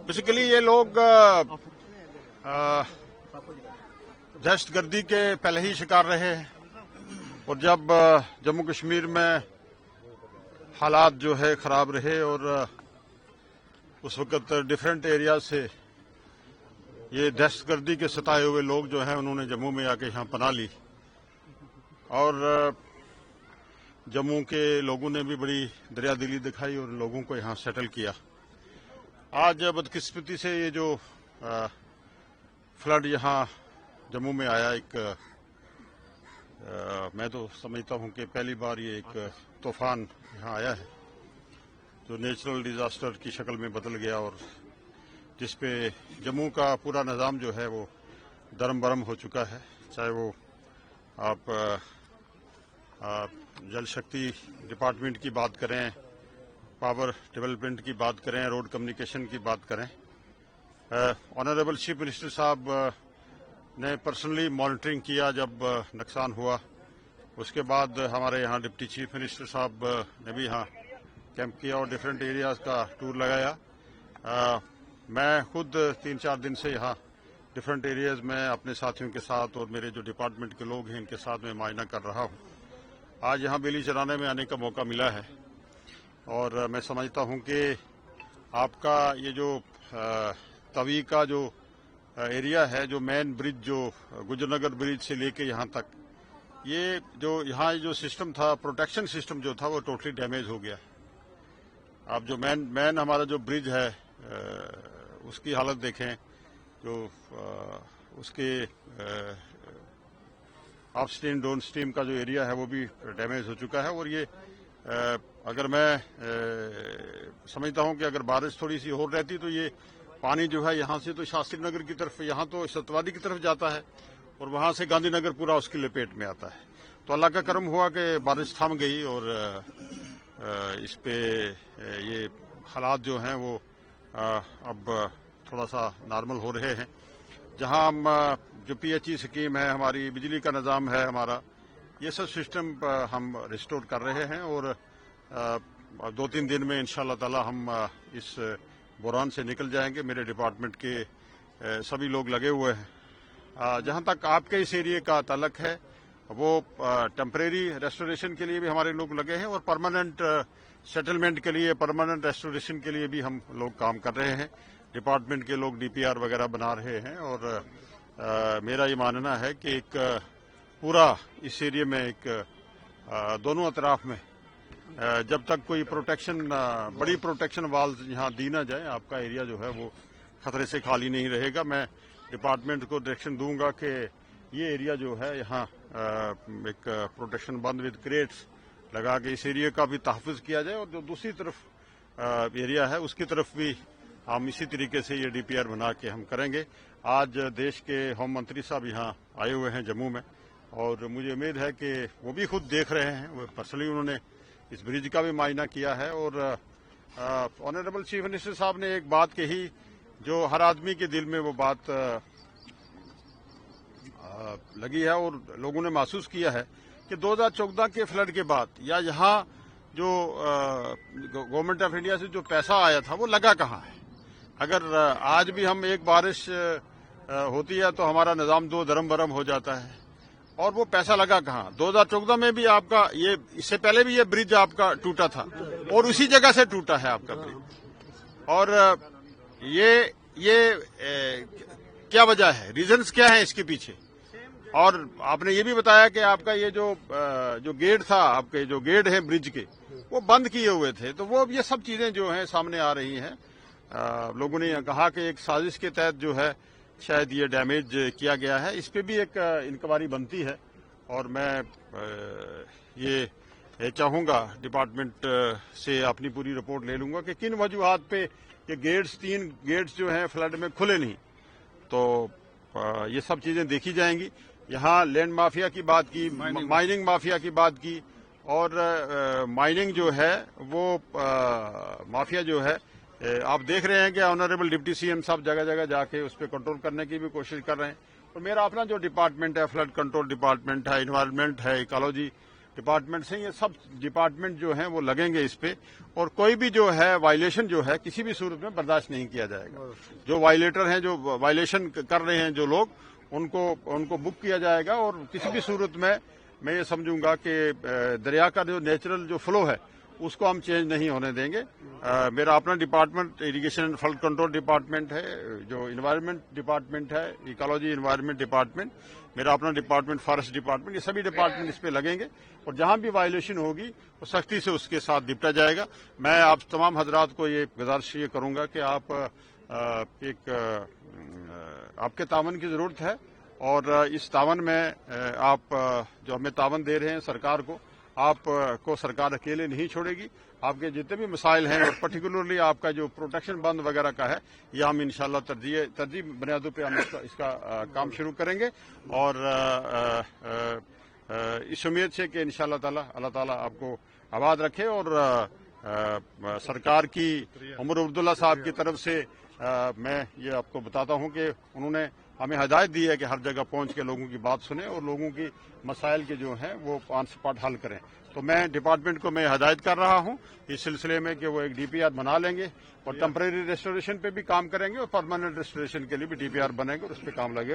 Basically ये लोग दहशत गर्दी के पहले ही शिकार रहे हैं और जब जम्मू कश्मीर में हालात जो है खराब रहे और उस वक्त डिफरेंट एरिया से ये दहशत गर्दी के सताए हुए लोग जो हैं उन्होंने जम्मू में आके यहाँ पनाह ली और जम्मू के लोगों ने भी बड़ी दरियादिली दिखाई और लोगों को यहाँ सेटल किया। आज बदकिस्मती से ये जो फ्लड यहाँ जम्मू में आया, मैं तो समझता हूँ कि पहली बार ये एक तूफान यहाँ आया है जो नेचुरल डिजास्टर की शक्ल में बदल गया और जिसपे जम्मू का पूरा निज़ाम जो है वो दरम बरम हो चुका है। चाहे वो आप जल शक्ति डिपार्टमेंट की बात करें, पावर डेवलपमेंट की बात करें, रोड कम्युनिकेशन की बात करें। ऑनरेबल चीफ मिनिस्टर साहब ने पर्सनली मॉनिटरिंग किया जब नुकसान हुआ। उसके बाद हमारे यहाँ डिप्टी चीफ मिनिस्टर साहब ने भी यहाँ कैंप किया और डिफरेंट एरियाज का टूर लगाया। मैं खुद 3-4 दिन से यहाँ डिफरेंट एरियाज में अपने साथियों के साथ और मेरे जो डिपार्टमेंट के लोग हैं इनके साथ में मुआयना कर रहा हूँ। आज यहाँ बेली चराने में आने का मौका मिला है और मैं समझता हूँ कि आपका ये जो तवी का जो एरिया है, जो मेन ब्रिज जो गुजरनगर ब्रिज से लेके यहाँ तक, ये जो यहाँ जो सिस्टम था, प्रोटेक्शन सिस्टम जो था वो टोटली डैमेज हो गया। आप जो मेन हमारा जो ब्रिज है उसकी हालत देखें, जो उसके अप स्ट्रीम डाउन स्ट्रीम का जो एरिया है वो भी डैमेज हो चुका है। और ये अगर मैं समझता हूँ कि अगर बारिश थोड़ी सी और रहती तो ये पानी जो है यहाँ से तो शास्त्री नगर की तरफ, यहाँ तो सतवादी की तरफ जाता है और वहाँ से गांधीनगर पूरा उसकी लपेट में आता है। तो अल्लाह का करम हुआ कि बारिश थम गई और इस पे ये हालात जो हैं वो अब थोड़ा सा नॉर्मल हो रहे हैं। जहाँ हम जो पीएचई स्कीम है, हमारी बिजली का निज़ाम है, हमारा ये सब सिस्टम हम रिस्टोर कर रहे हैं और 2-3 दिन में इंशाअल्लाह ताला हम इस बुरान से निकल जाएंगे। मेरे डिपार्टमेंट के सभी लोग लगे हुए हैं। जहाँ तक आपके इस एरिया का ताल्लुक है वो टेम्परेरी रेस्टोरेशन के लिए भी हमारे लोग लगे हैं और परमानेंट सेटलमेंट के लिए, परमानेंट रेस्टोरेशन के लिए भी हम लोग काम कर रहे हैं। डिपार्टमेंट के लोग डीपीआर वगैरह बना रहे हैं और मेरा ये मानना है कि एक पूरा इस एरिया में एक दोनों अतराफ में जब तक कोई प्रोटेक्शन, बड़ी प्रोटेक्शन वाल यहाँ दी ना जाए, आपका एरिया जो है वो खतरे से खाली नहीं रहेगा। मैं डिपार्टमेंट को डायरेक्शन दूंगा कि ये एरिया जो है यहाँ एक प्रोटेक्शन बंद विद क्रेट्स लगा के इस एरिया का भी तहफ़्फ़ुज़ किया जाए और जो दूसरी तरफ एरिया है उसकी तरफ भी हम इसी तरीके से ये डीपीआर बना के हम करेंगे। आज देश के होम मंत्री साहब यहाँ आए हुए हैं जम्मू में और मुझे उम्मीद है कि वो भी खुद देख रहे हैं। वो पर्सनली उन्होंने इस ब्रिज का भी मुआयना किया है और ऑनरेबल चीफ मिनिस्टर साहब ने एक बात कही जो हर आदमी के दिल में वो बात लगी है और लोगों ने महसूस किया है कि 2014 के फ्लड के बाद या यहाँ जो गवर्नमेंट ऑफ इंडिया से जो पैसा आया था वो लगा कहाँ है। अगर आज भी हम एक बारिश होती है तो हमारा निज़ाम दो दरम बरम हो जाता है और वो पैसा लगा कहाँ। 2014 में भी आपका ये, इससे पहले भी ये ब्रिज आपका टूटा था और उसी जगह से टूटा है आपका ब्रिज। और ये क्या वजह है, रीजंस क्या है इसके पीछे। और आपने ये भी बताया कि आपका ये जो गेट था, आपके जो गेट है ब्रिज के, वो बंद किए हुए थे। तो वो ये सब चीजें जो हैं सामने आ रही हैं। लोगों ने कहा कि एक साजिश के तहत जो है शायद ये डैमेज किया गया है। इस पे भी एक इंक्वायरी बनती है और मैं ये चाहूंगा डिपार्टमेंट से अपनी पूरी रिपोर्ट ले लूंगा कि किन वजूहात पे ये गेट्स, 3 गेट्स जो हैं फ्लड में खुले नहीं। तो ये सब चीजें देखी जाएंगी। यहाँ लैंड माफिया की बात की, माइनिंग माफिया की बात की और माइनिंग जो है वो माफिया जो है आप देख रहे हैं कि ऑनरेबल डिप्टी सीएम साहब जगह जगह जाके उस पर कंट्रोल करने की भी कोशिश कर रहे हैं। और मेरा अपना जो डिपार्टमेंट है, फ्लड कंट्रोल डिपार्टमेंट है, इन्वायरमेंट है, इकोलॉजी, डिपार्टमेंट्स हैं, ये सब डिपार्टमेंट जो हैं वो लगेंगे इस पे, और कोई भी जो है वायलेशन जो है किसी भी सूरत में बर्दाश्त नहीं किया जाएगा। जो वायलेटर हैं, जो वायलेशन कर रहे हैं जो लोग, उनको बुक किया जाएगा, और किसी भी सूरत में मैं ये समझूंगा कि दरिया का जो नेचुरल जो फ्लो है उसको हम चेंज नहीं होने देंगे। मेरा अपना department irrigation and flood control department है, जो इन्वायरमेंट डिपार्टमेंट है, इकोलॉजी इन्वायरमेंट डिपार्टमेंट, मेरा अपना डिपार्टमेंट फॉरेस्ट डिपार्टमेंट, ये सभी डिपार्टमेंट इस पे लगेंगे, और जहां भी वायलेशन होगी वो सख्ती से उसके साथ निपटा जाएगा। मैं आप तमाम हजरात को ये गुजारिश ये करूंगा कि आप आपके तावन की जरूरत है, और इस तावन में आप जो हमें तावन दे रहे हैं सरकार को, आपको सरकार अकेले नहीं छोड़ेगी। आपके जितने भी मसाइल हैं, और पर्टिकुलरली आपका जो प्रोटेक्शन बंद वगैरह का है, ये हम इंशाल्लाह तरजीह बुनियादों पे हम इसका काम शुरू करेंगे, और इस उम्मीद से कि इंशाल्लाह ताला अल्लाह ताला आपको आबाद रखे। और सरकार की उमर अब्दुल्ला साहब की तरफ से मैं ये आपको बताता हूं कि उन्होंने हमें हदायत दी है कि हर जगह पहुंच के लोगों की बात सुने और लोगों की मसाइल के जो हैं वो ऑन स्पॉट हल करें। तो मैं डिपार्टमेंट को मैं हदायत कर रहा हूं इस सिलसिले में कि वो एक डीपीआर बना लेंगे, और टेम्परेरी रेस्टोरेशन पे भी काम करेंगे, और परमानेंट रेस्टोरेशन के लिए भी डीपीआर बनेंगे, और उस पर काम लगेगा।